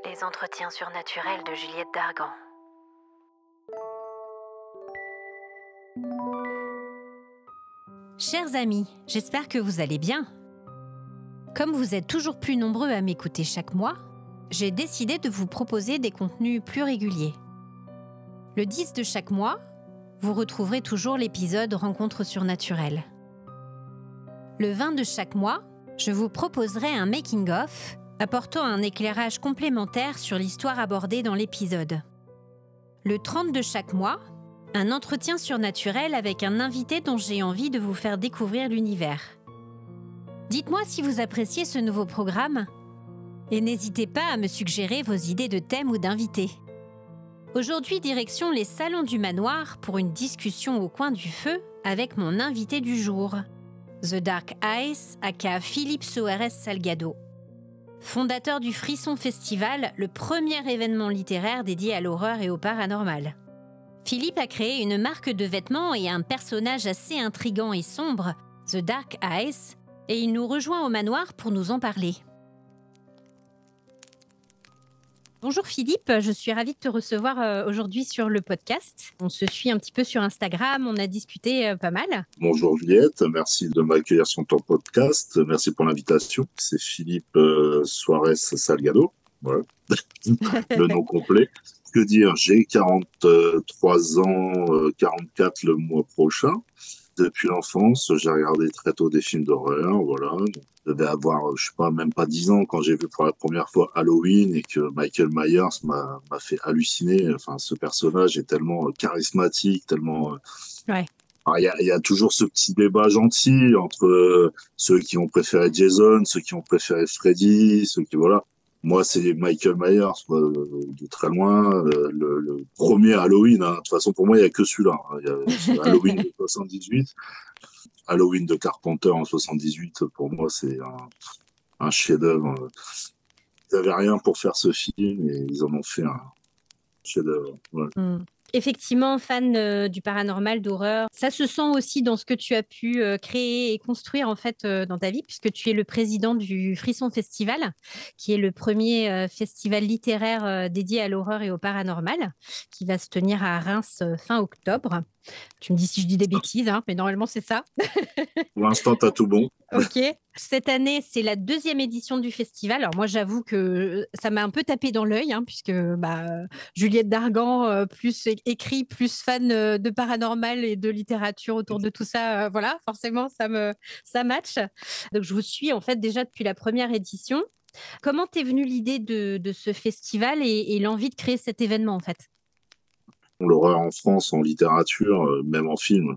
Les entretiens surnaturels de Juliette Dargan. Chers amis, j'espère que vous allez bien. Comme vous êtes toujours plus nombreux à m'écouter chaque mois, j'ai décidé de vous proposer des contenus plus réguliers. Le 10 de chaque mois, vous retrouverez toujours l'épisode Rencontre surnaturelle. Le 20 de chaque mois, je vous proposerai un making-of apportant un éclairage complémentaire sur l'histoire abordée dans l'épisode. Le 30 de chaque mois, un entretien surnaturel avec un invité dont j'ai envie de vous faire découvrir l'univers. Dites-moi si vous appréciez ce nouveau programme et n'hésitez pas à me suggérer vos idées de thèmes ou d'invités. Aujourd'hui, direction les salons du manoir pour une discussion au coin du feu avec mon invité du jour, The Dark Eyes, aka Philippe Soares Salgado. Fondateur du Frisson Festival, le premier événement littéraire dédié à l'horreur et au paranormal. Philippe a créé une marque de vêtements et un personnage assez intrigant et sombre, The Dark Eyes, et il nous rejoint au manoir pour nous en parler. Bonjour Philippe, je suis ravie de te recevoir aujourd'hui sur le podcast. On se suit un petit peu sur Instagram, on a discuté pas mal. Bonjour Juliette, merci de m'accueillir sur ton podcast, merci pour l'invitation. C'est Philippe Soares Salgado, voilà. Le nom complet. Que dire, j'ai 43 ans, 44 le mois prochain. Depuis l'enfance, j'ai regardé très tôt des films d'horreur, voilà. Je devais avoir, je sais pas, même pas 10 ans quand j'ai vu pour la première fois Halloween et que Michael Myers m'a fait halluciner. Enfin, ce personnage est tellement charismatique, tellement... Ouais. Il y a toujours ce petit débat gentil entre ceux qui ont préféré Jason, ceux qui ont préféré Freddy, ceux qui, voilà. Moi, c'est Michael Myers, de très loin. Le premier Halloween, hein. De toute façon, pour moi, il n'y a que celui-là. Hein. Il y a Halloween de 78, Halloween de Carpenter en 78. Pour moi, c'est un chef-d'œuvre. Ils n'avaient rien pour faire ce film et ils en ont fait un chef-d'œuvre. Ouais. Effectivement, fan du paranormal, d'horreur. Ça se sent aussi dans ce que tu as pu créer et construire en fait dans ta vie, puisque tu es le président du Frisson Festival, qui est le premier festival littéraire dédié à l'horreur et au paranormal, qui va se tenir à Reims fin octobre. Tu me dis si je dis des bêtises, hein, mais normalement c'est ça. Pour l'instant, t'as tout bon. Ok. Cette année, c'est la 2e édition du festival. Alors moi, j'avoue que ça m'a un peu tapé dans l'œil, hein, puisque Juliette Dargan, plus écrit, plus fan de paranormal et de littérature autour de tout ça, voilà, forcément, ça match. Donc je vous suis en fait déjà depuis la première édition. Comment t'es venue l'idée de ce festival et l'envie de créer cet événement en fait? L'horreur en France, en littérature, même en film,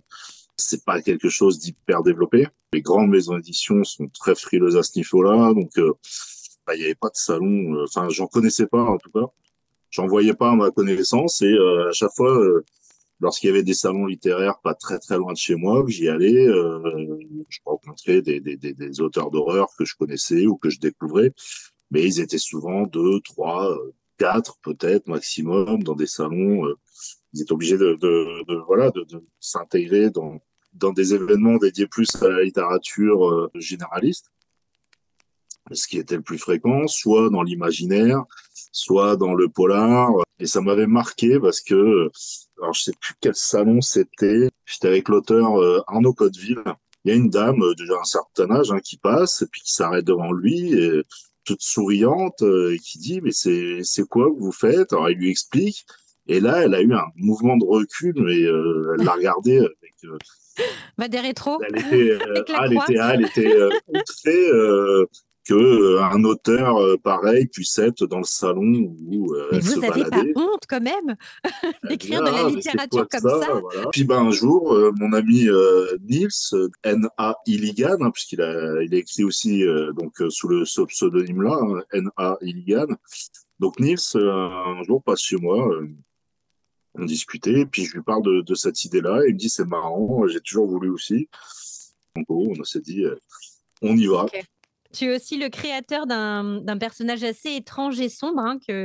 c'est pas quelque chose d'hyper développé. Les grandes maisons d'édition sont très frileuses à ce niveau-là, donc il y avait pas de salon. Enfin, j'en connaissais pas en tout cas. J'en voyais pas à ma connaissance et à chaque fois, lorsqu'il y avait des salons littéraires pas très très loin de chez moi, que j'y allais, je rencontrais des auteurs d'horreur que je connaissais ou que je découvrais, mais ils étaient souvent 2, 3, 4 peut-être maximum dans des salons. Ils étaient obligés de s'intégrer dans des événements dédiés plus à la littérature généraliste, ce qui était le plus fréquent, soit dans l'imaginaire, soit dans le polar. Et ça m'avait marqué parce que, alors je sais plus quel salon c'était, j'étais avec l'auteur Arnaud Coteville. Il y a une dame déjà un certain âge qui passe et puis qui s'arrête devant lui, et, toute souriante, et qui dit mais c'est quoi que vous faites? Alors il lui explique. Et là, elle a eu un mouvement de recul, mais elle l'a regardé avec. Des rétros Elle était, avec la croix. elle était outrée que un auteur pareil puisse être dans le salon où Mais elle se vous n'avez pas baladait. honte quand même Elle dit d'écrire de la ah mais c'est quoi littérature comme ça, ça? voilà. Puis un jour, mon ami Niels N.A. Illigan, il a écrit aussi sous ce pseudonyme là, N.A. Illigan. Donc Niels un jour passe chez moi. On discutait, et puis je lui parle de cette idée-là, et il me dit c'est marrant, j'ai toujours voulu aussi. Donc on s'est dit on y va. Okay. Tu es aussi le créateur d'un personnage assez étrange et sombre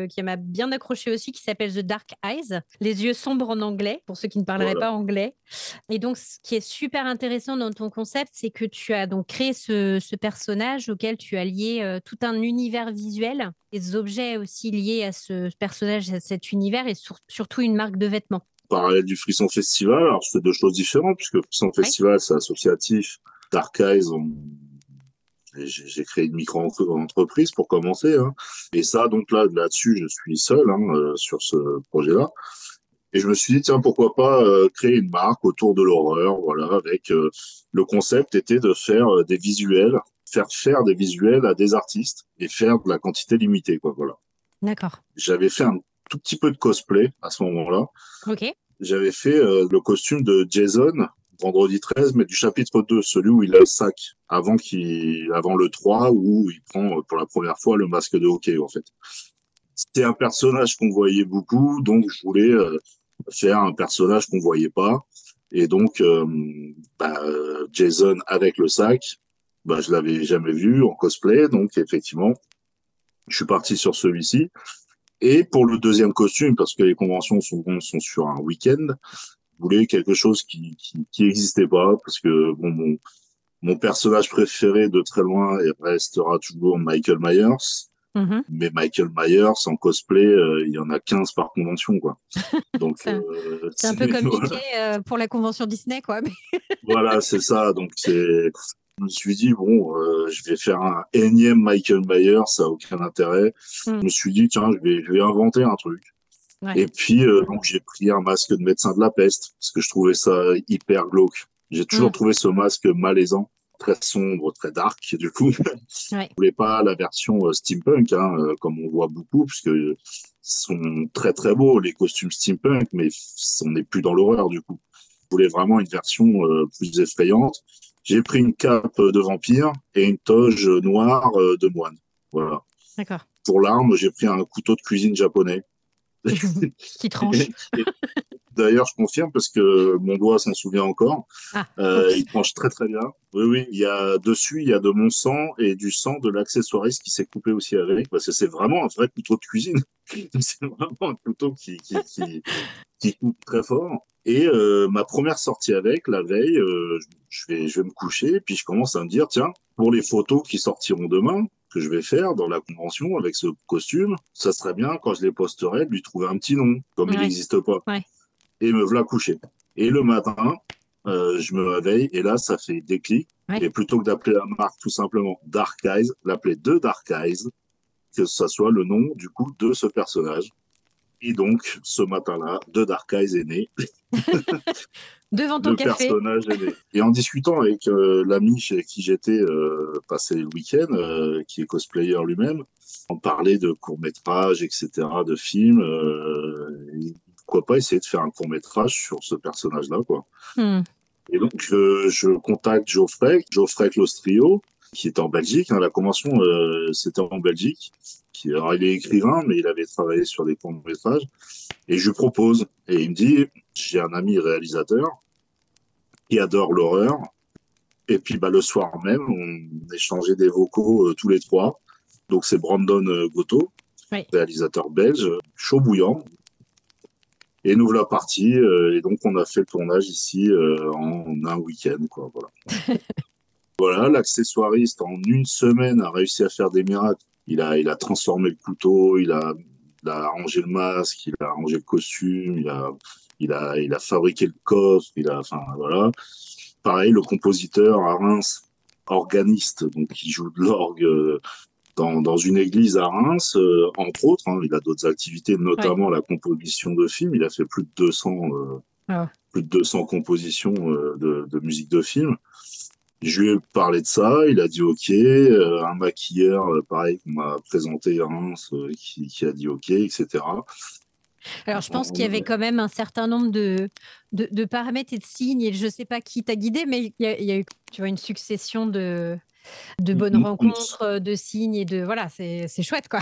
qui m'a bien accroché aussi, qui s'appelle The Dark Eyes, les yeux sombres en anglais, pour ceux qui ne parleraient Voilà. pas anglais. Et donc, ce qui est super intéressant dans ton concept, c'est que tu as donc créé ce personnage auquel tu as lié tout un univers visuel, des objets aussi liés à ce personnage, à cet univers, et surtout une marque de vêtements. Parallèle du Frisson Festival, alors je fais deux choses différentes, puisque Frisson Oui, Festival, c'est associatif. Dark Eyes, j'ai créé une micro-entreprise pour commencer. Hein. Et ça, donc là-dessus, je suis seul sur ce projet-là. Et je me suis dit, tiens, pourquoi pas créer une marque autour de l'horreur, voilà, avec le concept était de faire des visuels, faire des visuels à des artistes et faire de la quantité limitée, quoi, voilà. d'accord. J'avais fait un tout petit peu de cosplay à ce moment-là. Ok. J'avais fait le costume de Jason, vendredi 13, mais du chapitre 2, celui où il a le sac, avant le 3, où il prend pour la première fois le masque de hockey, en fait. C'était un personnage qu'on voyait beaucoup, donc je voulais faire un personnage qu'on voyait pas. Et donc, Jason avec le sac, je l'avais jamais vu en cosplay, donc effectivement, je suis parti sur celui-ci. Et pour le deuxième costume, parce que les conventions sont sur un week-end, je voulais quelque chose qui existait pas, parce que bon, mon personnage préféré de très loin restera toujours Michael Myers. Mhm. Mais Michael Myers en cosplay, il y en a 15 par convention, quoi. Donc, C'est un peu comme Mickey pour la convention Disney, quoi. voilà, c'est ça. Donc, je me suis dit, bon, je vais faire un énième Michael Myers, ça n'a aucun intérêt. Je me suis dit, tiens, je vais inventer un truc. Ouais. Et puis, donc, j'ai pris un masque de médecin de la peste, parce que je trouvais ça hyper glauque. J'ai toujours Mm. trouvé ce masque malaisant, très sombre, très dark, du coup. Ouais. Je voulais pas la version steampunk, comme on voit beaucoup, puisque sont très très beaux les costumes steampunk, mais on n'est plus dans l'horreur du coup. Je voulais vraiment une version plus effrayante. J'ai pris une cape de vampire et une toge noire de moine. Voilà. D'accord. Pour l'arme, j'ai pris un couteau de cuisine japonais. Qui tranche. Et d'ailleurs, je confirme parce que mon doigt s'en souvient encore. Ah, ok. Il tranche très très bien. Oui, oui. Il y a de mon sang et du sang de l'accessoiriste qui s'est coupé aussi avec, parce que c'est vraiment un vrai couteau de cuisine. C'est vraiment un couteau qui coupe très fort. Et ma première sortie avec, la veille, je vais me coucher, puis je commence à me dire, tiens, pour les photos qui sortiront demain, que je vais faire dans la convention avec ce costume, ça serait bien, quand je les posterai, de lui trouver un petit nom, comme il Ouais. n'existe pas. Ouais. Et me voilà couché. Et le matin, je me réveille, et là, ça fait déclic. Ouais. Et plutôt que d'appeler la marque tout simplement Dark Eyes, l'appeler The Dark Eyes, que ça soit le nom, du coup, de ce personnage. Et donc, ce matin-là, The Dark Eyes est né. Devant ton Le café. personnage est né. Et en discutant avec l'ami chez qui j'étais passé le week-end, qui est cosplayer lui-même, on parlait de courts-métrages, etc., de films. Et pourquoi pas essayer de faire un court-métrage sur ce personnage-là, quoi. Hmm. Et donc, je contacte Geoffrey Clostrio, qui est en Belgique. La convention, c'était en Belgique. Alors, il est écrivain, mais il avait travaillé sur des courts-métrages. Et je lui propose. Et il me dit, j'ai un ami réalisateur qui adore l'horreur. Et puis, le soir même, on échangeait des vocaux tous les trois. Donc, c'est Brandon Gotto, Ouais. réalisateur belge, chaud bouillant. Et nous voilà partis. Et donc, on a fait le tournage ici en un week-end, quoi. Voilà. Voilà, l'accessoiriste, en une semaine, a réussi à faire des miracles. Il a transformé le couteau, il a arrangé le masque, il a arrangé le costume, il a fabriqué le coffre, enfin, voilà. Pareil, le compositeur à Reims, organiste, donc qui joue de l'orgue dans une église à Reims, entre autres. Il a d'autres activités, Ouais. notamment la composition de films. Il a fait Ah. plus de 200 compositions de musique de film. Je lui ai parlé de ça, il a dit OK. Un maquilleur, pareil, qu'on m'a présenté à Reims, qui a dit OK, etc. Alors, je pense qu'il y avait quand même un certain nombre de paramètres et de signes, et je ne sais pas qui t'a guidé, mais il y a eu, tu vois, une succession de bonnes rencontres, de signes, et voilà, c'est chouette, quoi.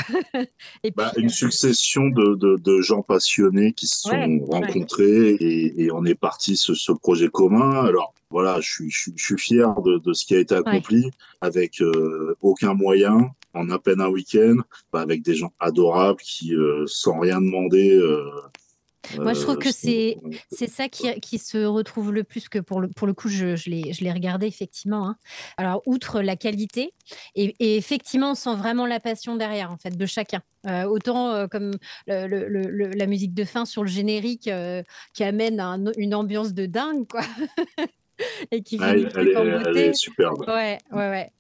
Et puis, Une succession de gens passionnés qui se ouais, sont ouais. rencontrés et on est parti sur ce projet commun. Alors, voilà, je suis fier de ce qui a été Ouais. accompli avec aucun moyen, en à peine un week-end, avec des gens adorables qui, sans rien demander, Moi, je trouve que sont- c'est ça qui se retrouve le plus que pour le coup, je l'ai regardé effectivement, hein. Alors, outre la qualité, et effectivement, on sent vraiment la passion derrière, en fait, de chacun. Autant comme la musique de fin sur le générique qui amène une ambiance de dingue, quoi, et qui Ah, finit le truc en elle est beauté. superbe. Ouais, ouais, ouais.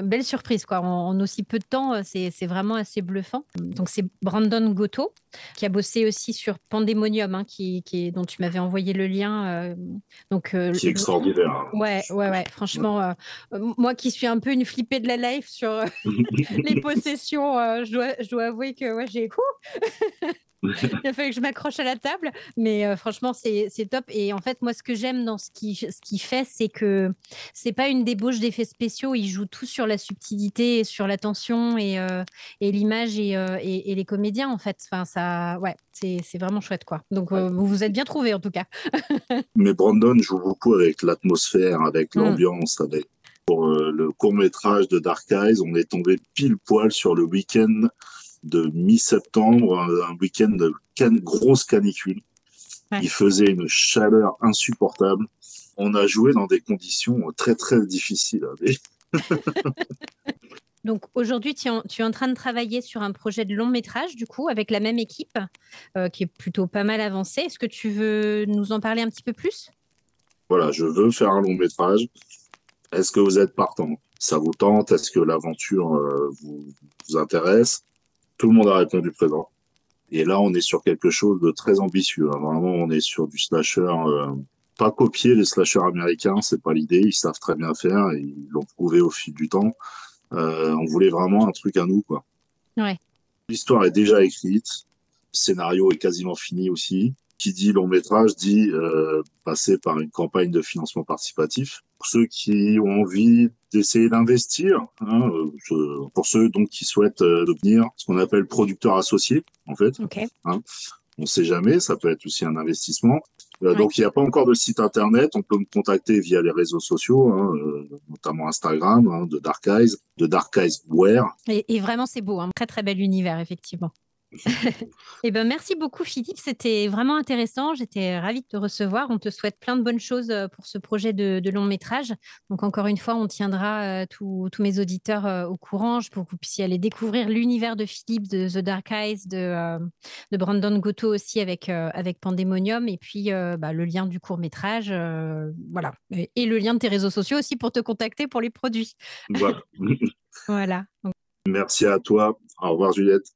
Belle surprise, quoi. En aussi peu de temps, c'est vraiment assez bluffant. Donc, c'est Brandon Gotto qui a bossé aussi sur Pandemonium, hein, dont tu m'avais envoyé le lien. Donc, Qui est extraordinaire, hein. ouais, ouais, ouais. Franchement, moi qui suis un peu une flippée de la life sur les possessions, je dois avouer que ouais, il a fallu que je m'accroche à la table, mais franchement, c'est top. Et en fait, moi, ce que j'aime dans ce qu'il fait, c'est que c'est pas une débauche d'effets spéciaux. Il joue tout sur la subtilité, sur la tension et l'image et les comédiens, en fait. Enfin, ça, ouais, c'est vraiment chouette, quoi. Donc, Ouais. vous vous êtes bien trouvés, en tout cas. Mais Brandon joue beaucoup avec l'atmosphère, avec Mm. l'ambiance, avec le court-métrage de Dark Eyes. On est tombé pile poil sur le week-end de mi-septembre, un week-end de grosse canicule. Ouais. Il faisait une chaleur insupportable. On a joué dans des conditions très très difficiles. Donc aujourd'hui, tu es en train de travailler sur un projet de long métrage, du coup, avec la même équipe, qui est plutôt pas mal avancée. Est-ce que tu veux nous en parler un petit peu plus? Voilà, je veux faire un long métrage. Est-ce que vous êtes partant? Ça vous tente? Est-ce que l'aventure vous intéresse? Tout le monde a répondu présent. Et là, on est sur quelque chose de très ambitieux, hein. Vraiment, on est sur du slasher. Pas copier les slashers américains, c'est pas l'idée. Ils savent très bien faire et ils l'ont prouvé au fil du temps. On voulait vraiment un truc à nous, quoi. Ouais. L'histoire est déjà écrite, le scénario est quasiment fini aussi. Qui dit long métrage dit passer par une campagne de financement participatif. Pour ceux qui ont envie d'essayer d'investir, hein, pour ceux donc qui souhaitent devenir ce qu'on appelle producteur associé, en fait. Ok. Hein. On ne sait jamais, ça peut être aussi un investissement. Ouais. Donc il n'y a pas encore de site internet, on peut me contacter via les réseaux sociaux, hein, notamment Instagram, hein, de Dark Eyes Wear. Et vraiment, c'est beau, un très très bel univers, effectivement. Eh ben, merci beaucoup, Philippe. C'était vraiment intéressant. J'étais ravie de te recevoir. On te souhaite plein de bonnes choses pour ce projet de long métrage. Donc, encore une fois, on tiendra tous mes auditeurs au courant pour que vous puissiez aller découvrir l'univers de Philippe, de The Dark Eyes, de Brandon Gotto aussi avec Pandemonium. Et puis, le lien du court métrage. Voilà. Et le lien de tes réseaux sociaux aussi pour te contacter pour les produits. Voilà. Voilà. Merci à toi. Au revoir Juliette.